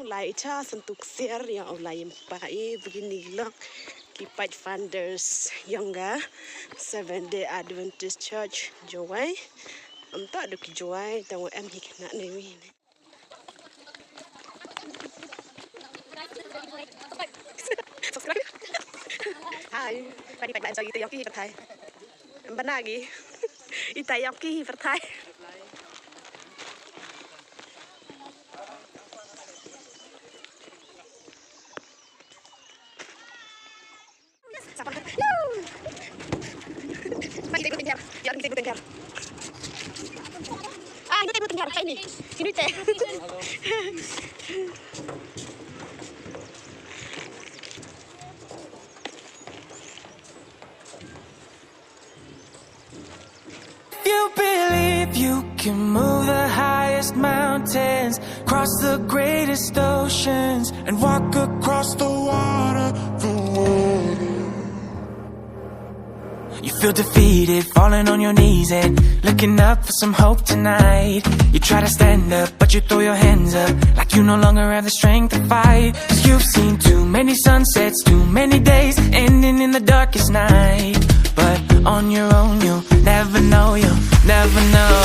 lai cha sentuk ser yang olay pai begini loh kipat funders yang ga 7-day Adventist Church Joy untuk ada Joy tahu em hik nak newi Hai pada pada so itu yang ki pertai benar lagi itu yang ki pertai Mari kita bentar. Jangan kita bentar. Ah, ini bentar kayak ini. Ini teh. You believe you can move the highest mountains, cross the greatest oceans, and walk across the water. You feel defeated, falling on your knees and looking up for some hope tonight. You try to stand up, but you throw your hands up like you no longer have the strength to fight. 'Cause you've seen too many sunsets, too many days ending in the darkest night. But on your own you'll never know, you'll never know.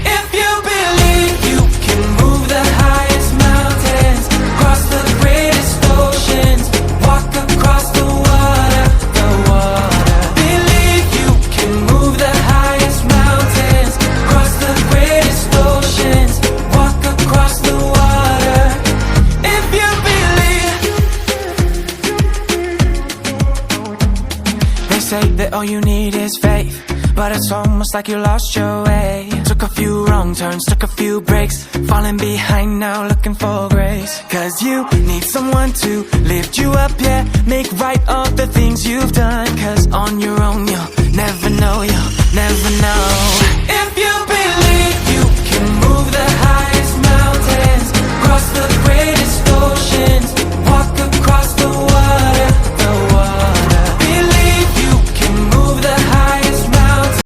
If you believe you can move the highest mountains, cross the greatest oceans, walk across the water, the water. Say that all you need is faith, but it's almost like you lost your way. Took a few wrong turns, took a few breaks, falling behind now looking for grace. 'Cause you need someone to lift you up, yeah, make right all the things you've done. 'Cause on your own you'll never know, you'll never know.